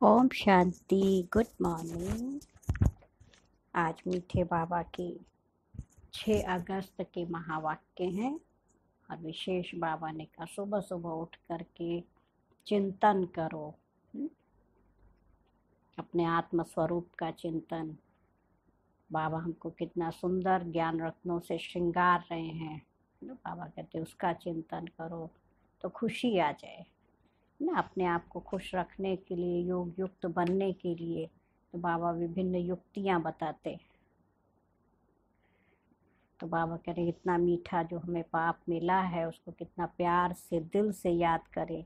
Om Shanti. Good morning. आज मीठे बाबा के 6 अगस्त के महावाक्य हैं और विशेष बाबा ने कहा सुबह सुबह उठ करके चिंतन करो, अपने आत्म स्वरूप का चिंतन। बाबा हमको कितना सुंदर ज्ञान रत्नों से श्रृंगार रहे हैं। बाबा कहते उसका चिंतन करो तो खुशी आ जाए ना। अपने आप को खुश रखने के लिए, योग युक्त बनने के लिए तो बाबा विभिन्न युक्तियां बताते। तो बाबा कह रहे इतना मीठा जो हमें पाप मिला है उसको कितना प्यार से दिल से याद करें।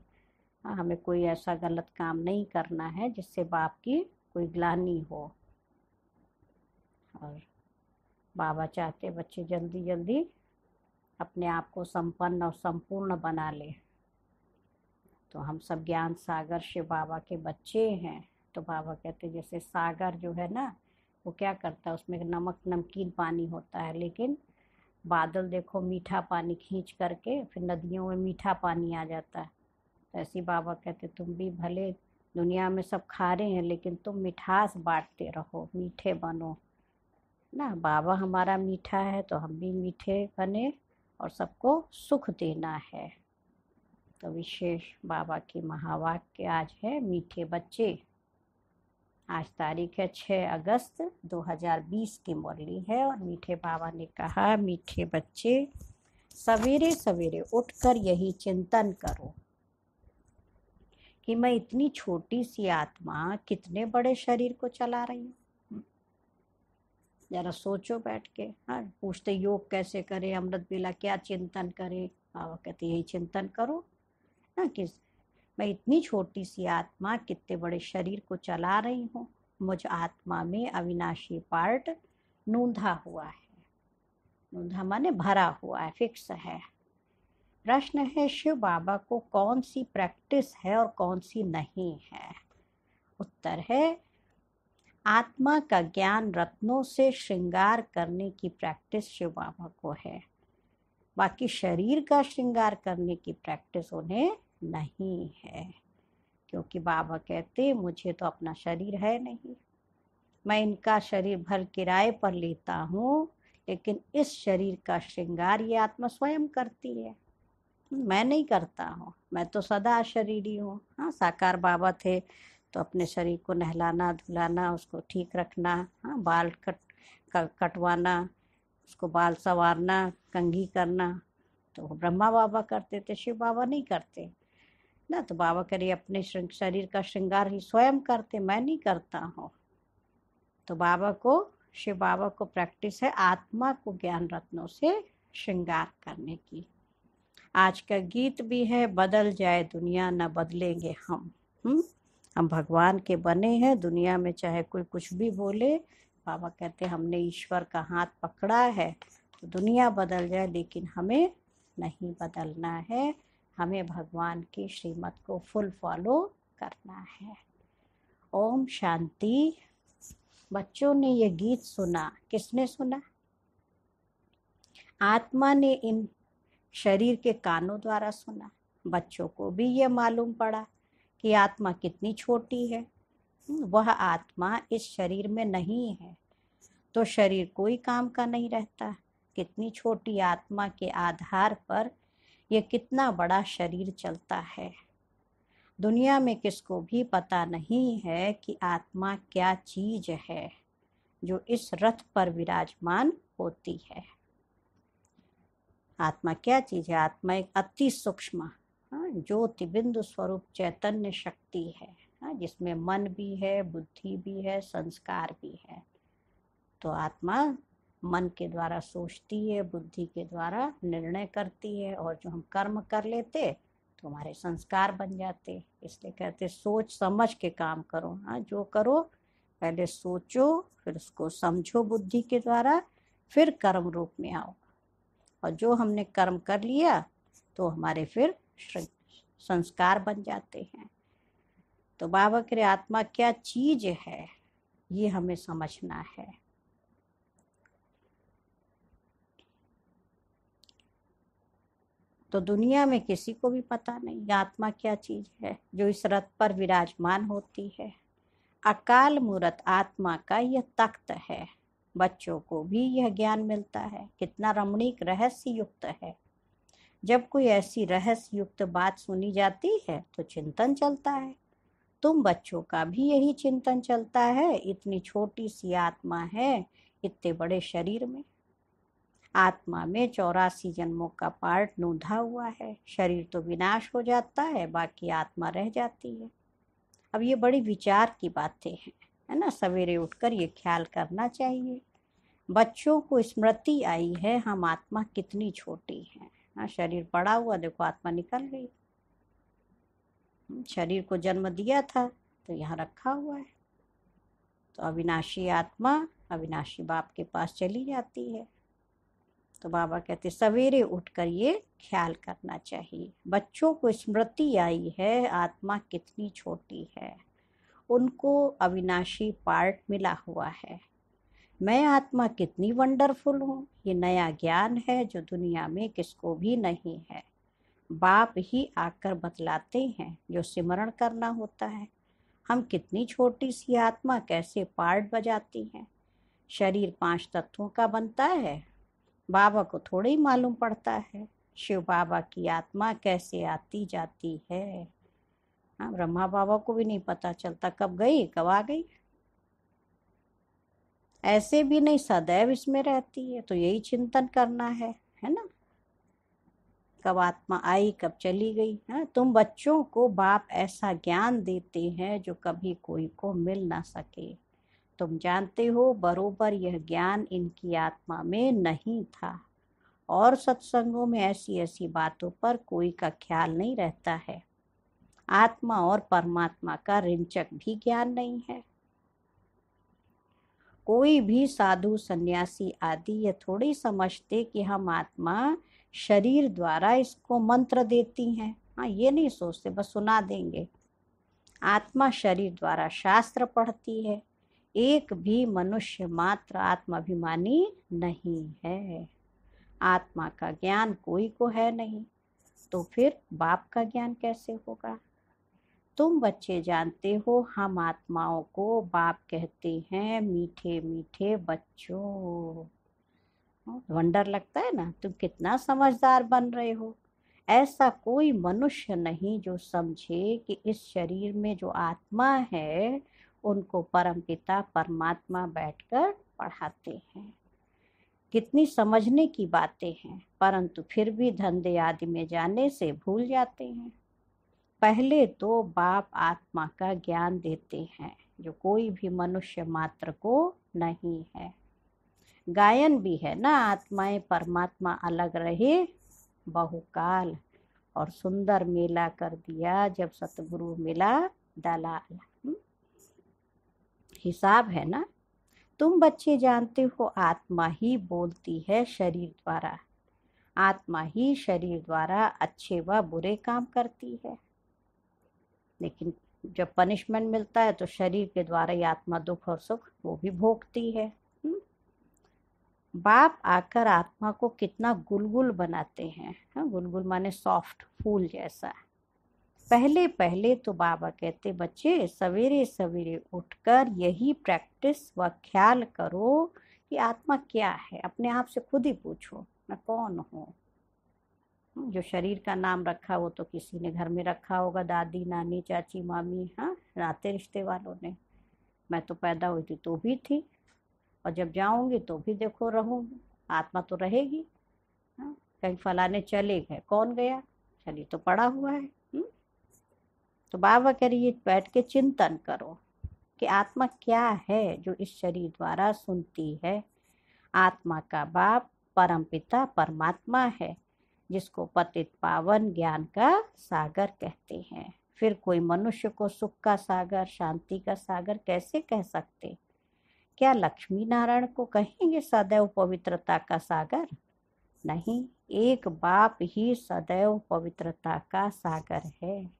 हमें कोई ऐसा गलत काम नहीं करना है जिससे बाप की कोई ग्लानि हो। और बाबा चाहते बच्चे जल्दी जल्दी अपने आप को संपन्न और संपूर्ण बना ले। तो हम सब ज्ञान सागर शिव बाबा के बच्चे हैं। तो बाबा कहते जैसे सागर जो है ना, वो क्या करता है, उसमें नमक नमकीन पानी होता है, लेकिन बादल देखो मीठा पानी खींच करके फिर नदियों में मीठा पानी आ जाता है। तो ऐसी बाबा कहते तुम भी भले दुनिया में सब खारे हैं लेकिन तुम मिठास बांटते रहो, मीठे बनो ना। बाबा हमारा मीठा है तो हम भी मीठे बने और सबको सुख देना है। तो विशेष बाबा की महावाक्य आज है मीठे बच्चे। आज तारीख है 6 अगस्त 2020 की मुरली है और मीठे बाबा ने कहा मीठे बच्चे सवेरे सवेरे उठकर यही चिंतन करो कि मैं इतनी छोटी सी आत्मा कितने बड़े शरीर को चला रही हूँ। जरा सोचो बैठ के। हाँ, पूछते योग कैसे करें, अमृत बेला क्या चिंतन करें। बाबा कहते यही चिंतन करो ना कि मैं इतनी छोटी सी आत्मा कितने बड़े शरीर को चला रही हूँ। मुझ आत्मा में अविनाशी पार्ट नूंधा हुआ है। नूंधा माने भरा हुआ है, फिक्स है। प्रश्न है शिव बाबा को कौन सी प्रैक्टिस है और कौन सी नहीं है। उत्तर है आत्मा का ज्ञान रत्नों से श्रृंगार करने की प्रैक्टिस शिव बाबा को है। बाकी शरीर का श्रृंगार करने की प्रैक्टिस उन्हें नहीं है, क्योंकि बाबा कहते मुझे तो अपना शरीर है नहीं। मैं इनका शरीर भर किराए पर लेता हूँ, लेकिन इस शरीर का श्रृंगार ये आत्मा स्वयं करती है, मैं नहीं करता हूँ। मैं तो सदा शरीरी हूँ। हाँ, साकार बाबा थे तो अपने शरीर को नहलाना धुलाना, उसको ठीक रखना, हाँ, बाल कटवाना, उसको बाल संवारना, कंघी करना तो ब्रह्मा बाबा करते थे, शिव बाबा नहीं करते ना। तो बाबा करिए अपने शरीर का श्रृंगार ही स्वयं करते, मैं नहीं करता हूँ। तो बाबा को, शिव बाबा को प्रैक्टिस है आत्मा को ज्ञान रत्नों से श्रृंगार करने की। आज का गीत भी है बदल जाए दुनिया न बदलेंगे हम। हम भगवान के बने हैं, दुनिया में चाहे कोई कुछ भी बोले, बाबा कहते हमने ईश्वर का हाथ पकड़ा है तो दुनिया बदल जाए लेकिन हमें नहीं बदलना है। हमें भगवान की श्रीमत को फुल फॉलो करना है। ओम शांति। बच्चों ने ये गीत सुना, किसने सुना? आत्मा ने इन शरीर के कानों द्वारा सुना। बच्चों को भी ये मालूम पड़ा कि आत्मा कितनी छोटी है। वह आत्मा इस शरीर में नहीं है तो शरीर कोई काम का नहीं रहता। कितनी छोटी आत्मा के आधार पर यह कितना बड़ा शरीर चलता है। दुनिया में किसको भी पता नहीं है कि आत्मा क्या चीज है जो इस रथ पर विराजमान होती है। आत्मा क्या चीज है? आत्मा एक अति सूक्ष्म ज्योति बिंदु स्वरूप चैतन्य शक्ति है, जिसमें मन भी है, बुद्धि भी है, संस्कार भी है। तो आत्मा मन के द्वारा सोचती है, बुद्धि के द्वारा निर्णय करती है, और जो हम कर्म कर लेते तो हमारे संस्कार बन जाते। इसलिए कहते सोच समझ के काम करो। जो करो पहले सोचो, फिर उसको समझो बुद्धि के द्वारा, फिर कर्म रूप में आओ। और जो हमने कर्म कर लिया तो हमारे फिर संस्कार बन जाते हैं। तो बाबा के आत्मा क्या चीज है ये हमें समझना है। तो दुनिया में किसी को भी पता नहीं आत्मा क्या चीज है जो इस रथ पर विराजमान होती है। अकाल मूर्त आत्मा का यह तख्त है। बच्चों को भी यह ज्ञान मिलता है। कितना रमणीक रहस्य युक्त है। जब कोई ऐसी रहस्य युक्त बात सुनी जाती है तो चिंतन चलता है। तुम बच्चों का भी यही चिंतन चलता है। इतनी छोटी सी आत्मा है इतने बड़े शरीर में। आत्मा में 84 जन्मों का पार्ट नूंधा हुआ है। शरीर तो विनाश हो जाता है, बाकी आत्मा रह जाती है। अब ये बड़ी विचार की बातें हैं, है ना। सवेरे उठकर ये ख्याल करना चाहिए। बच्चों को स्मृति आई है हम आत्मा कितनी छोटी है। हाँ, शरीर पड़ा हुआ, देखो आत्मा निकल गई। शरीर को जन्म दिया था तो यहाँ रखा हुआ है। तो अविनाशी आत्मा अविनाशी बाप के पास चली जाती है। तो बाबा कहते सवेरे उठकर ये ख्याल करना चाहिए। बच्चों को स्मृति आई है आत्मा कितनी छोटी है। उनको अविनाशी पार्ट मिला हुआ है। मैं आत्मा कितनी वंडरफुल हूँ। ये नया ज्ञान है जो दुनिया में किसको भी नहीं है। बाप ही आकर बतलाते हैं जो सिमरण करना होता है। हम कितनी छोटी सी आत्मा कैसे पार्ट बजाती हैं। शरीर 5 तत्वों का बनता है। बाबा को थोड़ा ही मालूम पड़ता है शिव बाबा की आत्मा कैसे आती जाती है। हाँ, ब्रह्मा बाबा को भी नहीं पता चलता कब गई कब आ गई। ऐसे भी नहीं, सदैव इसमें रहती है। तो यही चिंतन करना है ना। कब आत्मा आई कब चली गई। है तुम बच्चों को बाप ऐसा ज्ञान देते हैं जो कभी कोई को मिल ना सके। तुम जानते हो बरोबर यह ज्ञान इनकी आत्मा में नहीं था। और सत्संगों में ऐसी ऐसी बातों पर कोई का ख्याल नहीं रहता है। आत्मा और परमात्मा का रिंचक भी ज्ञान नहीं है। कोई भी साधु सन्यासी आदि ये थोड़ी समझते कि हम आत्मा शरीर द्वारा इसको मंत्र देती हैं। हाँ, ये नहीं सोचते, बस सुना देंगे। आत्मा शरीर द्वारा शास्त्र पढ़ती है। एक भी मनुष्य मात्र आत्माभिमानी नहीं है। आत्मा का ज्ञान कोई को है नहीं, तो फिर बाप का ज्ञान कैसे होगा। तुम बच्चे जानते हो हम आत्माओं को बाप कहते हैं। मीठे मीठे बच्चों, वंडर लगता है ना। तुम कितना समझदार बन रहे हो। ऐसा कोई मनुष्य नहीं जो समझे कि इस शरीर में जो आत्मा है उनको परमपिता परमात्मा बैठकर पढ़ाते हैं। कितनी समझने की बातें हैं, परंतु फिर भी धंधे आदि में जाने से भूल जाते हैं। पहले तो बाप आत्मा का ज्ञान देते हैं जो कोई भी मनुष्य मात्र को नहीं है। गायन भी है ना, आत्माएं परमात्मा अलग रहे बहुकाल। और सुंदर मेला कर दिया जब सतगुरु मिला दलाल। हिसाब है ना। तुम बच्चे जानते हो आत्मा ही बोलती है शरीर द्वारा। आत्मा ही शरीर द्वारा अच्छे व बुरे काम करती है। लेकिन जब पनिशमेंट मिलता है तो शरीर के द्वारा ही आत्मा दुख और सुख वो भी भोगती है। बाप आकर आत्मा को कितना गुलगुल बनाते हैं। हाँ, गुलगुल माने सॉफ्ट फूल जैसा। पहले पहले तो बाबा कहते बच्चे सवेरे सवेरे उठकर यही प्रैक्टिस व ख्याल करो कि आत्मा क्या है। अपने आप से खुद ही पूछो मैं कौन हूँ। जो शरीर का नाम रखा वो तो किसी ने घर में रखा होगा, दादी नानी चाची मामी, हाँ नाते रिश्ते वालों ने। मैं तो पैदा हुई थी तो भी थी, और जब जाऊंगी तो भी देखो रहूंगी। आत्मा तो रहेगी। हाँ, कहीं फलाने चले गए, कौन गया, शरीर तो पड़ा हुआ है। तो बाबा कह रही है बैठ के चिंतन करो कि आत्मा क्या है जो इस शरीर द्वारा सुनती है। आत्मा का बाप परमपिता परमात्मा है जिसको पतित पावन ज्ञान का सागर कहते हैं। फिर कोई मनुष्य को सुख का सागर शांति का सागर कैसे कह सकते। क्या लक्ष्मी नारायण को कहेंगे सदैव पवित्रता का सागर। नहीं, एक बाप ही सदैव पवित्रता का सागर है।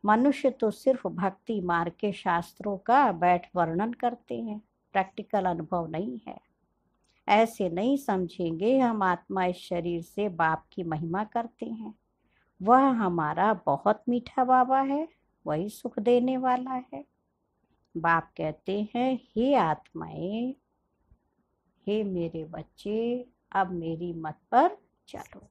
मनुष्य तो सिर्फ भक्ति मार्ग के शास्त्रों का बैठ वर्णन करते हैं, प्रैक्टिकल अनुभव नहीं है। ऐसे नहीं समझेंगे हम आत्मा इस शरीर से बाप की महिमा करते हैं। वह हमारा बहुत मीठा बाबा है, वही सुख देने वाला है। बाप कहते हैं, हे आत्माएं, हे मेरे बच्चे, अब मेरी मत पर चलो।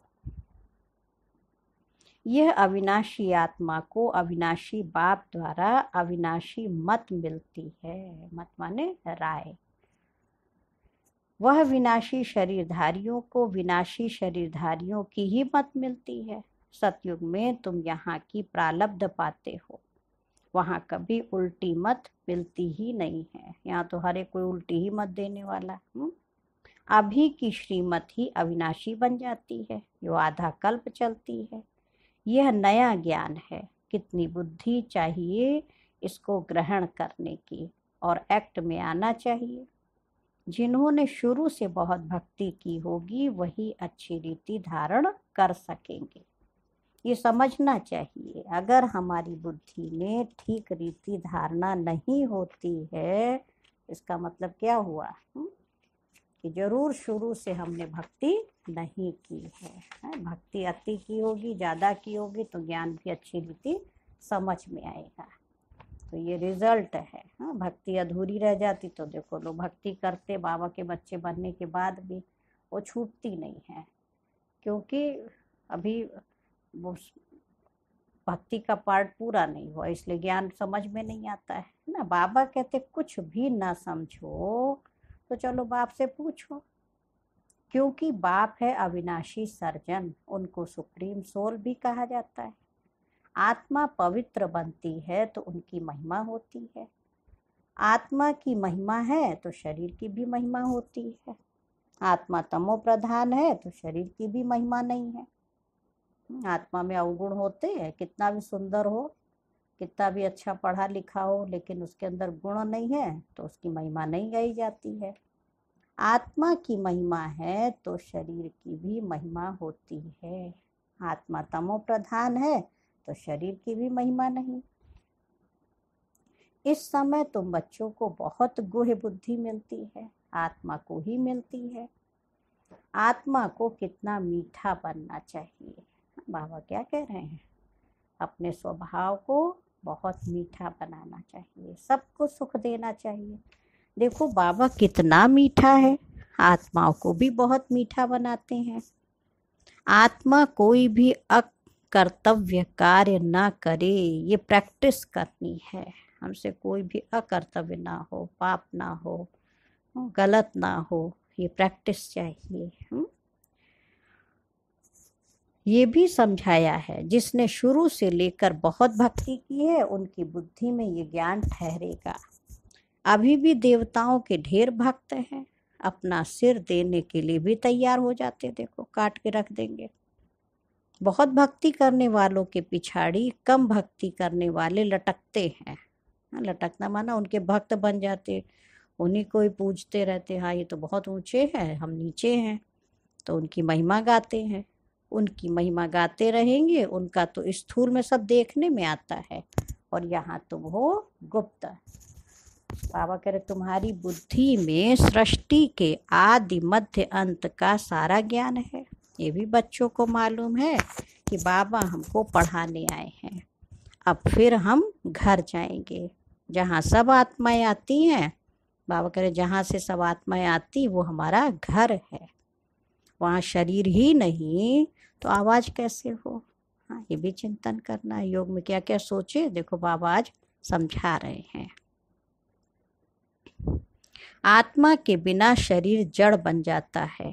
यह अविनाशी आत्मा को अविनाशी बाप द्वारा अविनाशी मत मिलती है। मत माने राय। वह विनाशी शरीरधारियों को विनाशी शरीरधारियों की ही मत मिलती है। सतयुग में तुम यहाँ की प्रालब्ध पाते हो, वहाँ कभी उल्टी मत मिलती ही नहीं है। यहाँ तो हर एक कोई उल्टी ही मत देने वाला। अभी की श्रीमत ही अविनाशी बन जाती है, जो आधा कल्प चलती है। यह नया ज्ञान है। कितनी बुद्धि चाहिए इसको ग्रहण करने की और एक्ट में आना चाहिए। जिन्होंने शुरू से बहुत भक्ति की होगी वही अच्छी रीति धारण कर सकेंगे। ये समझना चाहिए। अगर हमारी बुद्धि में ठीक रीति धारणा नहीं होती है, इसका मतलब क्या हुआ? कि जरूर शुरू से हमने भक्ति नहीं की है। भक्ति अति की होगी, ज़्यादा की होगी तो ज्ञान भी अच्छी रीति समझ में आएगा। तो ये रिजल्ट है। भक्ति अधूरी रह जाती तो देखो लोग भक्ति करते, बाबा के बच्चे बनने के बाद भी वो छूटती नहीं है, क्योंकि अभी वो भक्ति का पार्ट पूरा नहीं हुआ, इसलिए ज्ञान समझ में नहीं आता है ना। बाबा कहते कुछ भी ना समझो तो चलो बाप से पूछो, क्योंकि बाप है अविनाशी सर्जन, उनको सुप्रीम सोल भी कहा जाता है। आत्मा पवित्र बनती है तो उनकी महिमा होती है। आत्मा की महिमा है तो शरीर की भी महिमा होती है। आत्मा तमो प्रधान है तो शरीर की भी महिमा नहीं है। आत्मा में अवगुण होते हैं, कितना भी सुंदर हो, कितना भी अच्छा पढ़ा लिखा हो, लेकिन उसके अंदर गुण नहीं है तो उसकी महिमा नहीं गाई जाती है। आत्मा की महिमा है तो शरीर की भी महिमा होती है। आत्मा तमो प्रधान है तो शरीर की भी महिमा नहीं। इस समय तुम बच्चों को बहुत गुह्य बुद्धि मिलती है, आत्मा को ही मिलती है। आत्मा को कितना मीठा बनना चाहिए। बाबा क्या कह रहे हैं? अपने स्वभाव को बहुत मीठा बनाना चाहिए, सबको सुख देना चाहिए। देखो बाबा कितना मीठा है, आत्माओं को भी बहुत मीठा बनाते हैं। आत्मा कोई भी अकर्तव्य कार्य ना करे, ये प्रैक्टिस करनी है। हमसे कोई भी अकर्तव्य ना हो, पाप ना हो, गलत ना हो, ये प्रैक्टिस चाहिए। ये भी समझाया है, जिसने शुरू से लेकर बहुत भक्ति की है उनकी बुद्धि में ये ज्ञान ठहरेगा। अभी भी देवताओं के ढेर भक्त हैं, अपना सिर देने के लिए भी तैयार हो जाते, देखो काट के रख देंगे। बहुत भक्ति करने वालों के पिछाड़ी कम भक्ति करने वाले लटकते हैं। लटकना माना उनके भक्त बन जाते, उन्हीं को ही पूजते रहते। हाँ ये तो बहुत ऊंचे हैं, हम नीचे हैं, तो उनकी महिमा गाते हैं। उनकी महिमा गाते रहेंगे, उनका तो स्थूल में सब देखने में आता है, और यहाँ तुम हो गुप्त। बाबा कह रहे तुम्हारी बुद्धि में सृष्टि के आदि मध्य अंत का सारा ज्ञान है। ये भी बच्चों को मालूम है कि बाबा हमको पढ़ाने आए हैं। अब फिर हम घर जाएंगे जहाँ सब आत्माएं आती हैं। बाबा कह रहे जहाँ से सब आत्माएं आती वो हमारा घर है। वहाँ शरीर ही नहीं तो आवाज़ कैसे हो? हाँ ये भी चिंतन करना है। योग में क्या क्या सोचे, देखो बाबा आज समझा रहे हैं। आत्मा के बिना शरीर जड़ बन जाता है।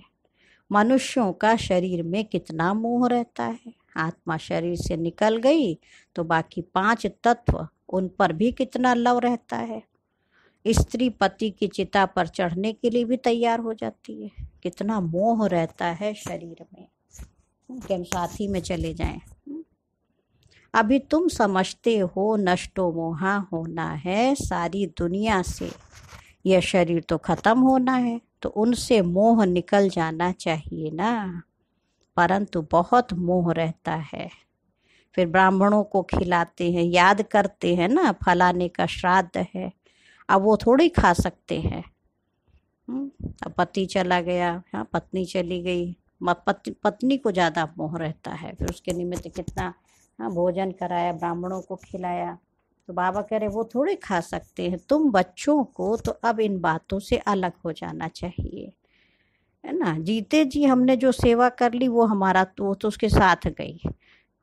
मनुष्यों का शरीर में कितना मोह रहता है। आत्मा शरीर से निकल गई तो बाकी 5 तत्व, उन पर भी कितना लव रहता है। स्त्री पति की चिता पर चढ़ने के लिए भी तैयार हो जाती है। कितना मोह रहता है शरीर में कि हम साथी में चले जाएं। अभी तुम समझते हो नष्टो मोहा होना है, सारी दुनिया से यह शरीर तो खत्म होना है, तो उनसे मोह निकल जाना चाहिए ना। परंतु बहुत मोह रहता है। फिर ब्राह्मणों को खिलाते हैं, याद करते हैं ना फलाने का श्राद्ध है, अब वो थोड़ी खा सकते हैं। अब पति चला गया, हाँ पत्नी चली गई, पत्नी को ज़्यादा मोह रहता है। फिर उसके निमित्त कितना भोजन कराया, ब्राह्मणों को खिलाया, तो बाबा कह रहे वो थोड़े खा सकते हैं, तुम बच्चों को तो अब इन बातों से अलग हो जाना चाहिए, है ना। जीते जी हमने जो सेवा कर ली वो हमारा, तो वो तो उसके साथ गई,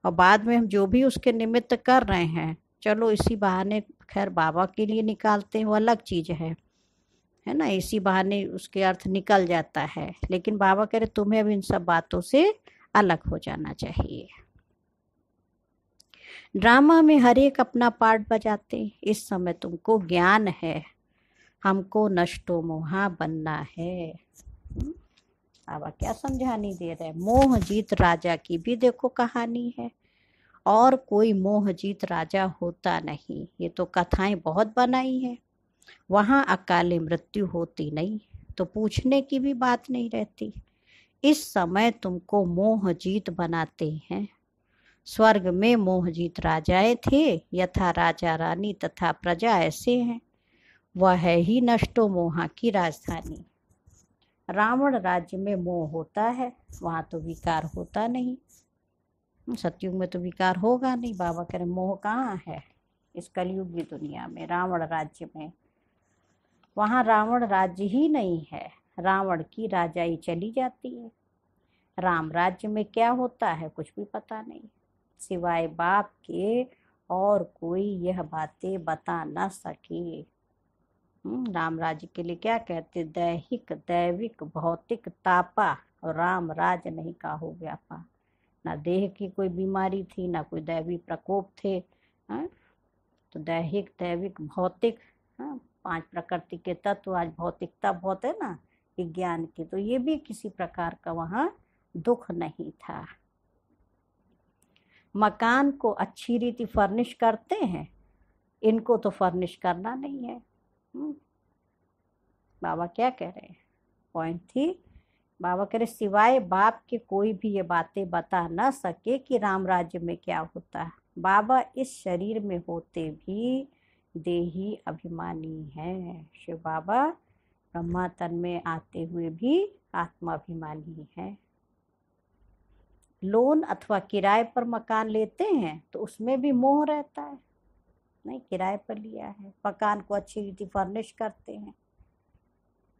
और बाद में हम जो भी उसके निमित्त कर रहे हैं, चलो इसी बहाने खैर बाबा के लिए निकालते हैं, वो अलग चीज है ना, इसी बहाने उसके अर्थ निकल जाता है। लेकिन बाबा कह रहे तुम्हें अब इन सब बातों से अलग हो जाना चाहिए। ड्रामा में हर एक अपना पार्ट बजाते, इस समय तुमको ज्ञान है, हमको नष्टो मोहा बनना है। बाबा क्या समझानी दे रहे, मोह जीत राजा की भी देखो कहानी है, और कोई मोह जीत राजा होता नहीं। ये तो कथाएं बहुत बनाई है, वहां अकाले मृत्यु होती नहीं, तो पूछने की भी बात नहीं रहती। इस समय तुमको मोह जीत बनाते हैं। स्वर्ग में मोह जीत राजाएं थे, यथा राजा रानी तथा प्रजा ऐसे हैं, वह है ही नष्टो मोहा की राजधानी। रावण राज्य में मोह होता है, वहां तो विकार होता नहीं। सतयुग में तो विकार होगा नहीं। बाबा कह रहे मोह कहाँ है, इस कलयुग की दुनिया में, रावण राज्य में। वहां रावण राज्य ही नहीं है, रावण की राजाई चली जाती है। राम राज्य में क्या होता है कुछ भी पता नहीं, सिवाय बाप के और कोई यह बातें बता न सके। राम राज्य के लिए क्या कहते, दैहिक दैविक भौतिक तापा, और राम राज नहीं काहू व्यापा। ना देह की कोई बीमारी थी, ना कोई दैवी प्रकोप थे। तो दैहिक दैविक भौतिक, 5 प्रकृति के तत्व, आज भौतिकता बहुत है ना विज्ञान की, तो ये भी किसी प्रकार का वहां दुख नहीं था। मकान को अच्छी रीति फर्निश करते हैं, इनको तो फर्निश करना नहीं है। बाबा क्या कह रहे हैं, पॉइंट थी, बाबा कह रहे सिवाय बाप के कोई भी ये बातें बता न सके कि राम राज्य में क्या होता है। बाबा इस शरीर में होते भी देही अभिमानी है। शिव बाबा ब्रह्मा तन में आते हुए भी आत्माभिमानी है। लोन अथवा किराए पर मकान लेते हैं तो उसमें भी मोह रहता है, नहीं किराए पर लिया है, मकान को अच्छी रीति फर्निश करते हैं,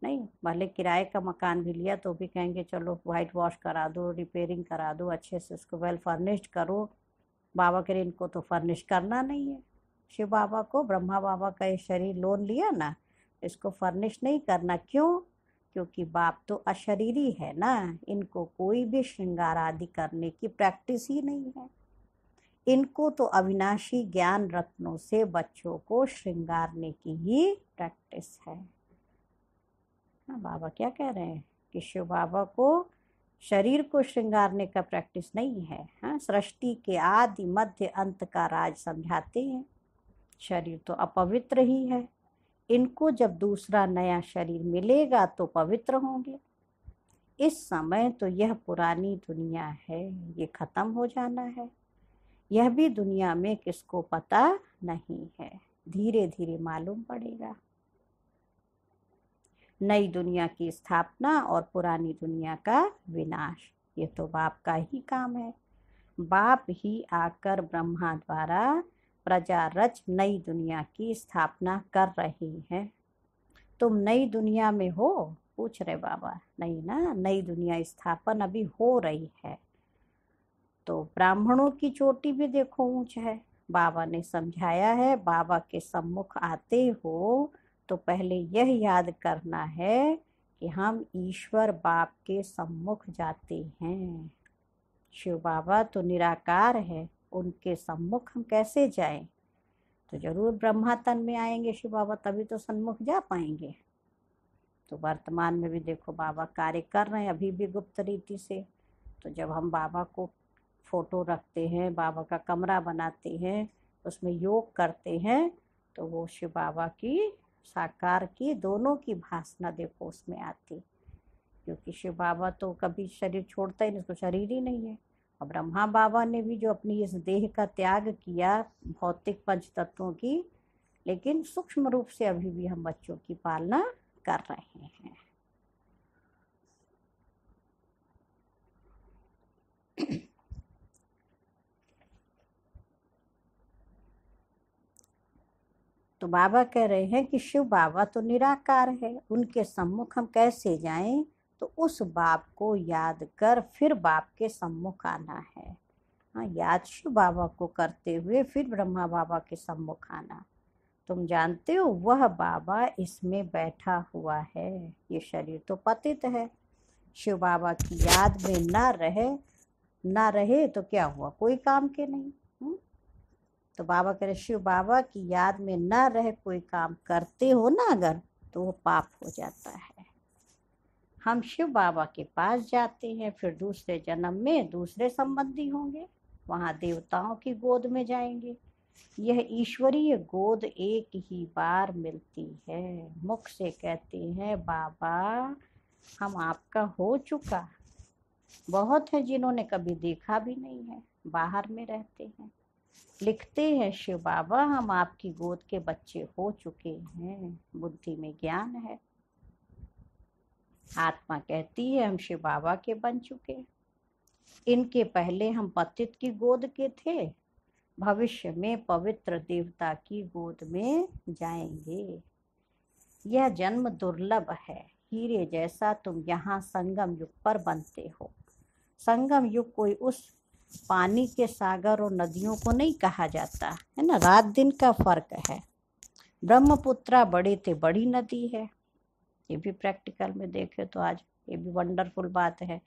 नहीं भले किराए का मकान भी लिया तो भी कहेंगे चलो वाइट वॉश करा दो, रिपेयरिंग करा दो, अच्छे से उसको वेल फर्निश्ड करो। बाबा के इनको तो फर्निश करना नहीं है। शिव बाबा को ब्रह्मा बाबा का ये शरीर लोन लिया ना, इसको फर्निश नहीं करना। क्यों? क्योंकि बाप तो अशरीरी है ना, इनको कोई भी श्रृंगार आदि करने की प्रैक्टिस ही नहीं है। इनको तो अविनाशी ज्ञान रत्नों से बच्चों को श्रृंगारने की ही प्रैक्टिस है। बाबा क्या कह रहे हैं कि शिव बाबा को शरीर को श्रृंगारने का प्रैक्टिस नहीं है। सृष्टि के आदि मध्य अंत का राज समझाते हैं। शरीर तो अपवित्र ही है, इनको जब दूसरा नया शरीर मिलेगा तो पवित्र होंगे। इस समय तो यह पुरानी दुनिया है, ये खत्म हो जाना है। यह भी दुनिया में किसको पता नहीं है, धीरे धीरे मालूम पड़ेगा। नई दुनिया की स्थापना और पुरानी दुनिया का विनाश, ये तो बाप का ही काम है। बाप ही आकर ब्रह्मा द्वारा प्रजा रच नई दुनिया की स्थापना कर रही है। तुम नई दुनिया में हो, पूछ रहे बाबा। नहीं ना, नई दुनिया स्थापन अभी हो रही है। तो ब्राह्मणों की चोटी भी देखो ऊंच है। बाबा ने समझाया है, बाबा के सम्मुख आते हो तो पहले यह याद करना है कि हम ईश्वर बाप के सम्मुख जाते हैं। शिव बाबा तो निराकार है, उनके सम्मुख हम कैसे जाएं? तो जरूर ब्रह्मा तन में आएंगे शिव बाबा, तभी तो सम्मुख जा पाएंगे। तो वर्तमान में भी देखो बाबा कार्य कर रहे हैं अभी भी गुप्त रीति से। तो जब हम बाबा को फोटो रखते हैं, बाबा का कमरा बनाते हैं, उसमें योग करते हैं, तो वो शिव बाबा की साकार की दोनों की भासना देखो उसमें आती। क्योंकि शिव बाबा तो कभी शरीर छोड़ता ही नहीं, उसको शरीर ही नहीं है। और ब्रह्मा बाबा ने भी जो अपनी इस देह का त्याग किया भौतिक पंच तत्वों की, लेकिन सूक्ष्म रूप से अभी भी हम बच्चों की पालना कर रहे हैं। तो बाबा कह रहे हैं कि शिव बाबा तो निराकार है, उनके सम्मुख हम कैसे जाएं? तो उस बाप को याद कर फिर बाप के सम्मुख आना है। हाँ, याद शिव बाबा को करते हुए फिर ब्रह्मा बाबा के सम्मुख आना। तुम जानते हो वह बाबा इसमें बैठा हुआ है, ये शरीर तो पतित है। शिव बाबा की याद में ना रहे तो क्या हुआ? कोई काम के नहीं। तो बाबा कह रहे शिव बाबा की याद में ना रहे, कोई काम करते हो ना अगर, तो वो पाप हो जाता है। हम शिव बाबा के पास जाते हैं, फिर दूसरे जन्म में दूसरे संबंधी होंगे, वहाँ देवताओं की गोद में जाएंगे। यह ईश्वरीय गोद एक ही बार मिलती है। मुख से कहते हैं बाबा हम आपका हो चुका। बहुत है जिन्होंने कभी देखा भी नहीं है, बाहर में रहते हैं। लिखते हैं शिव बाबा हम आपकी गोद के बच्चे हो चुके हैं, बुद्धि में ज्ञान है। आत्मा कहती है हम शिव बाबा के बन चुके। इनके पहले हम पतित की गोद के थे, भविष्य में पवित्र देवता की गोद में जाएंगे। यह जन्म दुर्लभ है, हीरे जैसा तुम यहाँ संगम युग पर बनते हो। संगम युग कोई उस पानी के सागर और नदियों को नहीं कहा जाता है ना, रात दिन का फर्क है। ब्रह्मपुत्रा बड़े ते बड़ी नदी है, ये भी प्रैक्टिकल में देखे तो आज ये भी वंडरफुल बात है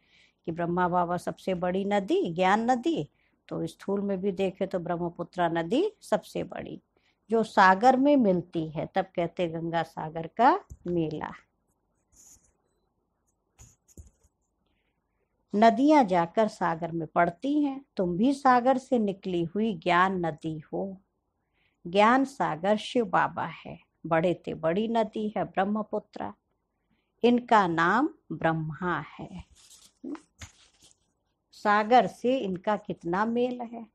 कि ब्रह्मा बाबा सबसे बड़ी नदी ज्ञान नदी, तो स्थूल में भी देखे तो ब्रह्मपुत्रा नदी सबसे बड़ी, जो सागर में मिलती है, तब कहते गंगा सागर का मेला। नदियां जाकर सागर में पड़ती हैं, तुम भी सागर से निकली हुई ज्ञान नदी हो। ज्ञान सागर शिव बाबा है, बड़े ते बड़ी नदी है ब्रह्मपुत्रा, इनका नाम ब्रह्मा है। सागर से इनका कितना मेल है,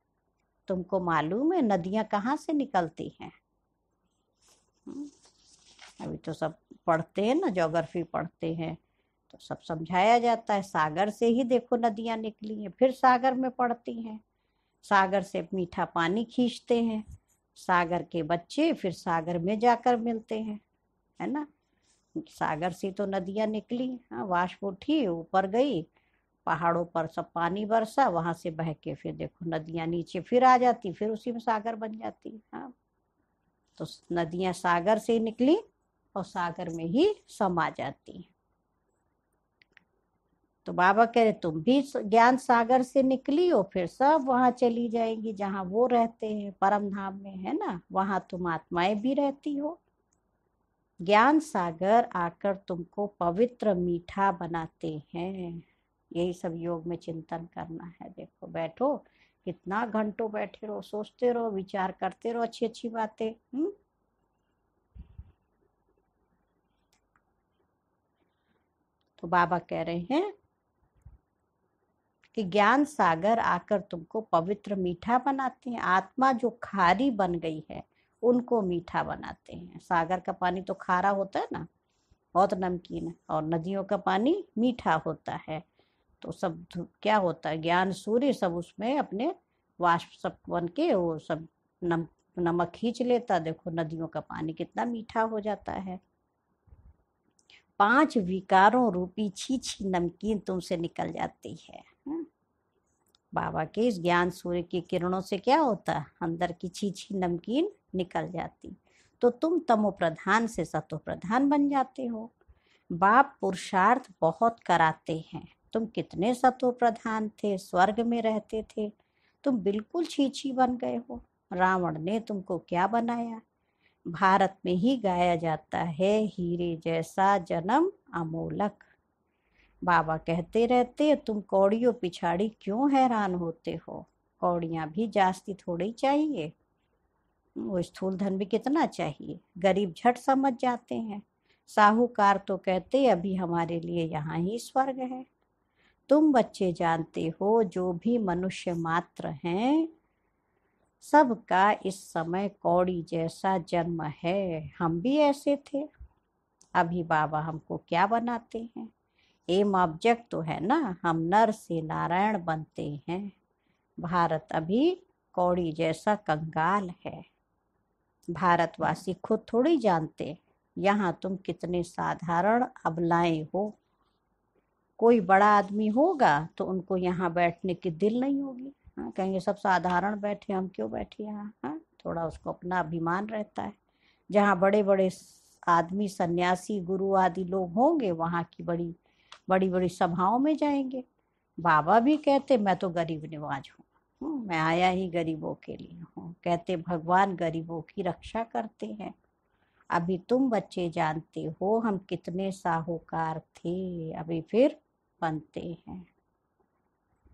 तुमको मालूम है नदियां कहाँ से निकलती हैं? अभी तो सब पढ़ते हैं ना, ज्योग्राफी पढ़ते हैं तो सब समझाया जाता है। सागर से ही देखो नदियां निकली हैं, फिर सागर में पड़ती हैं। सागर से मीठा पानी खींचते हैं, सागर के बच्चे फिर सागर में जाकर मिलते हैं, है ना। सागर से तो नदियां निकली, हाँ, वाष्प उठी ऊपर गई, पहाड़ों पर सब पानी बरसा, वहां से बह के फिर देखो नदियां नीचे फिर आ जाती, फिर उसी में सागर बन जाती। हाँ, तो नदियां सागर से निकली और सागर में ही समा जाती। तो बाबा कह रहे तुम भी ज्ञान सागर से निकली हो, फिर सब वहां चली जाएंगी जहां वो रहते हैं, परम धाम में, है ना, वहां तुम आत्माएं भी रहती हो। ज्ञान सागर आकर तुमको पवित्र मीठा बनाते हैं। यही सब योग में चिंतन करना है। देखो बैठो, कितना घंटों बैठे रहो, सोचते रहो, विचार करते रहो अच्छी अच्छी बातें। तो बाबा कह रहे हैं कि ज्ञान सागर आकर तुमको पवित्र मीठा बनाते हैं। आत्मा जो खारी बन गई है उनको मीठा बनाते हैं। सागर का पानी तो खारा होता है ना, बहुत नमकीन, और नदियों का पानी मीठा होता है। तो सब क्या होता है, ज्ञान सूर्य सब उसमें अपने वाष्प सब बन के वो सब नमक खींच लेता। देखो नदियों का पानी कितना मीठा हो जाता है। 5 विकारों रूपी छीछी नमकीन तुमसे निकल जाती है। बाबा के इस ज्ञान सूर्य की किरणों से क्या होता, अंदर की छीछी नमकीन निकल जाती, तो तुम तमो प्रधान से सतो प्रधान बन जाते हो। बाप पुरुषार्थ बहुत कराते हैं, तुम कितने सतो प्रधान थे, स्वर्ग में रहते थे, तुम बिल्कुल छीछी बन गए हो। रावण ने तुमको क्या बनाया? भारत में ही गाया जाता है, हीरे जैसा जन्म अमोलक। बाबा कहते रहते तुम कौड़ियों पिछाड़ी क्यों हैरान होते हो, कौड़ियां भी जास्ती थोड़ी चाहिए, वो स्थूल धन भी कितना चाहिए, गरीब झट समझ जाते हैं। साहूकार तो कहते अभी हमारे लिए यहाँ ही स्वर्ग है। तुम बच्चे जानते हो जो भी मनुष्य मात्र हैं सबका इस समय कौड़ी जैसा जन्म है, हम भी ऐसे थे। अभी बाबा हमको क्या बनाते हैं, एम ऑब्जेक्ट तो है ना, हम नर से नारायण बनते हैं। भारत अभी कौड़ी जैसा कंगाल है। भारतवासी खुद थोड़ी जानते यहाँ तुम कितने साधारण अबलाएं हो। कोई बड़ा आदमी होगा तो उनको यहाँ बैठने की दिल नहीं होगी। हाँ, कहेंगे सब साधारण बैठे, हम क्यों बैठे यहाँ। हाँ, थोड़ा उसको अपना अभिमान रहता है। जहाँ बड़े बड़े आदमी, सन्यासी, गुरु आदि लोग होंगे, वहाँ की बड़ी बड़ी बड़ी सभाओं में जाएंगे। बाबा भी कहते मैं तो गरीब निवाज हूँ, मैं आया ही गरीबों के लिए हूँ। कहते भगवान गरीबों की रक्षा करते हैं। अभी तुम बच्चे जानते हो हम कितने साहूकार थे, अभी फिर बनते हैं।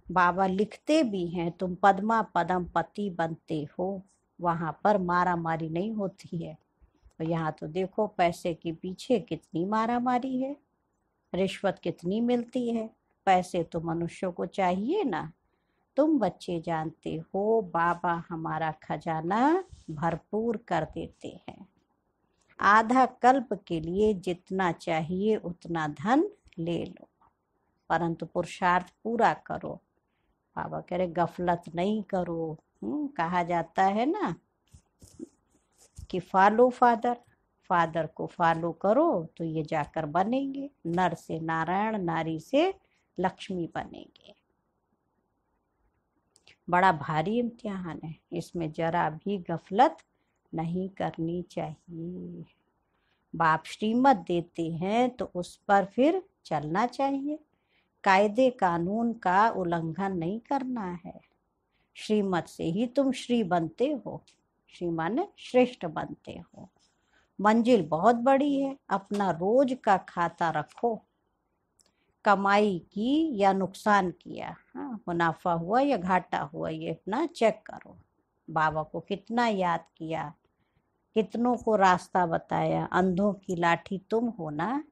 बाबा लिखते भी हैं तुम पद्मा पदम पति बनते हो। वहाँ पर मारा मारी नहीं होती है। तो यहाँ तो देखो पैसे के पीछे कितनी मारा मारी है, रिश्वत कितनी मिलती है। पैसे तो मनुष्यों को चाहिए ना। तुम बच्चे जानते हो बाबा हमारा खजाना भरपूर कर देते हैं। आधा कल्प के लिए जितना चाहिए उतना धन ले लो, परंतु पुरुषार्थ पूरा करो। बाबा कह रहे गफलत नहीं करो। कहा जाता है ना कि फॉलो फादर, फादर को फॉलो करो तो ये जाकर बनेंगे। नर से नारायण, नारी से लक्ष्मी बनेंगे। बड़ा भारी इम्तिहान है, इसमें जरा भी गफलत नहीं करनी चाहिए। बाप श्रीमत देते हैं तो उस पर फिर चलना चाहिए। कायदे कानून का उल्लंघन नहीं करना है। श्रीमत से ही तुम श्री बनते हो। श्री माने श्रेष्ठ बनते हो। मंजिल बहुत बड़ी है, अपना रोज का खाता रखो। कमाई की या नुकसान किया, हाँ, मुनाफा हुआ या घाटा हुआ, ये अपना चेक करो। बाबा को कितना याद किया, कितनों को रास्ता बताया। अंधों की लाठी तुम हो ना,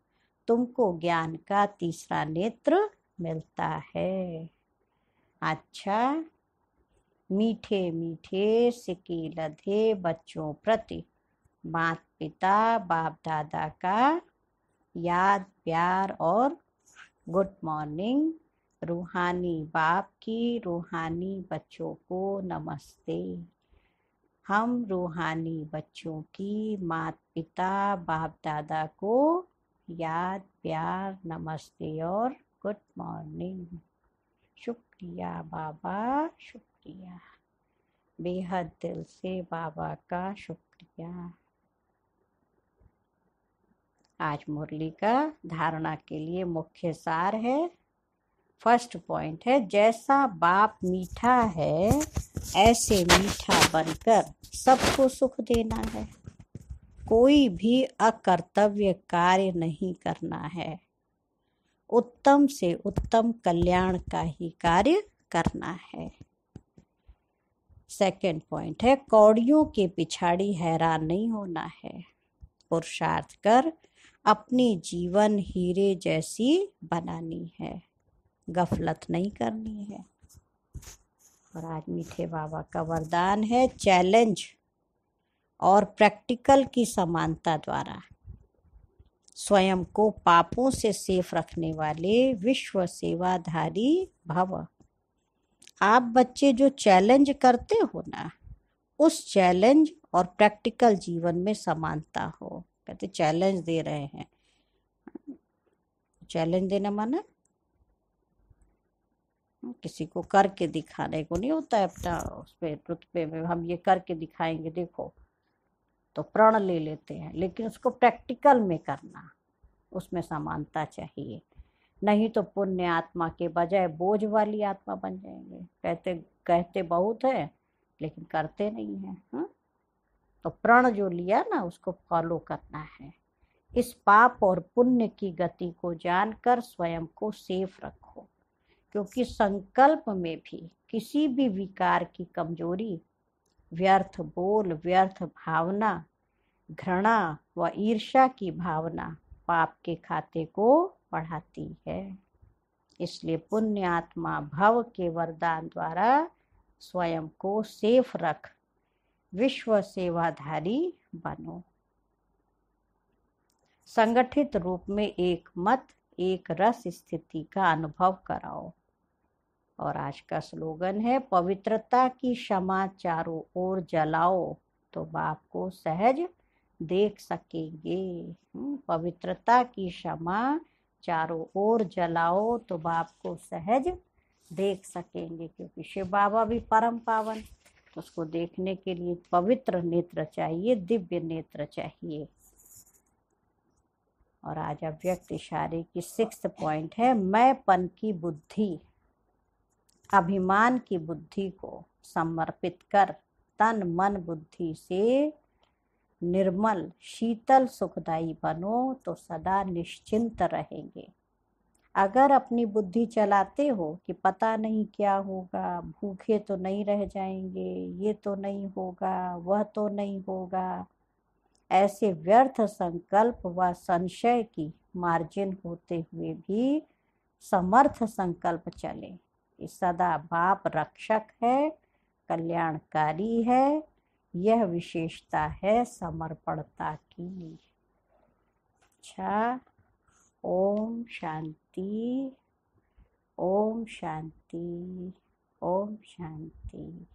तुमको ज्ञान का तीसरा नेत्र मिलता है। अच्छा, मीठे मीठे सिक्के लधे बच्चों प्रति माता पिता बाप दादा का याद प्यार और गुड मॉर्निंग। रूहानी बाप की रूहानी बच्चों को नमस्ते। हम रूहानी बच्चों की माता पिता बाप दादा को याद प्यार नमस्ते और गुड मॉर्निंग। शुक्रिया बाबा, शुक्रिया, बेहद दिल से बाबा का शुक्रिया। आज मुरली का धारणा के लिए मुख्य सार है। फर्स्ट पॉइंट है जैसा बाप मीठा है ऐसे मीठा बनकर सबको सुख देना है। कोई भी अकर्तव्य कार्य नहीं करना है। उत्तम से उत्तम कल्याण का ही कार्य करना है। सेकंड पॉइंट है कौड़ियों के पिछाड़ी हैरान नहीं होना है। पुरुषार्थ कर अपनी जीवन हीरे जैसी बनानी है, गफलत नहीं करनी है। और आज मीठे बाबा का वरदान है चैलेंज और प्रैक्टिकल की समानता द्वारा स्वयं को पापों से सेफ रखने वाले विश्व सेवाधारी भव। आप बच्चे जो चैलेंज करते हो ना, उस चैलेंज और प्रैक्टिकल जीवन में समानता हो। कहते चैलेंज दे रहे हैं। चैलेंज देना माना किसी को करके दिखाने को नहीं होता है। अपना उस पे रुतबे में हम ये करके दिखाएंगे देखो, तो प्रण ले लेते हैं, लेकिन उसको प्रैक्टिकल में करना, उसमें समानता चाहिए। नहीं तो पुण्य आत्मा के बजाय बोझ वाली आत्मा बन जाएंगे। कहते कहते बहुत है लेकिन करते नहीं है। हाँ? तो प्रण जो लिया ना उसको फॉलो करना है। इस पाप और पुण्य की गति को जानकर स्वयं को सेफ रखो, क्योंकि संकल्प में भी किसी भी विकार की कमजोरी, व्यर्थ बोल, व्यर्थ भावना, घृणा व ईर्ष्या की भावना पाप के खाते को बढ़ाती है। इसलिए पुण्य आत्मा भव के वरदान द्वारा स्वयं को सेफ रख विश्व सेवाधारी बनो। संगठित रूप में एक मत एक रस स्थिति का अनुभव कराओ। और आज का स्लोगन है पवित्रता की क्षमा चारों ओर जलाओ, तो बाप को सहज देख सकेंगे। पवित्रता की क्षमा चारों ओर जलाओ तो बाप को सहज देख सकेंगे, क्योंकि शिव बाबा भी परम पावन, तो उसको देखने के लिए पवित्र नेत्र चाहिए, दिव्य नेत्र चाहिए। और आज अव्यक्त इशारे की 6th पॉइंट है, मैंपन की बुद्धि, अभिमान की बुद्धि को समर्पित कर तन मन बुद्धि से निर्मल शीतल सुखदायी बनो तो सदा निश्चिंत रहेंगे। अगर अपनी बुद्धि चलाते हो कि पता नहीं क्या होगा, भूखे तो नहीं रह जाएंगे, ये तो नहीं होगा, वह तो नहीं होगा, ऐसे व्यर्थ संकल्प व संशय की मार्जिन होते हुए भी समर्थ संकल्प चले कि सदा बाप रक्षक है, कल्याणकारी है, यह विशेषता है समर्पणता की। अच्छा, ओम शांति, ओम शांति, ओम शांति।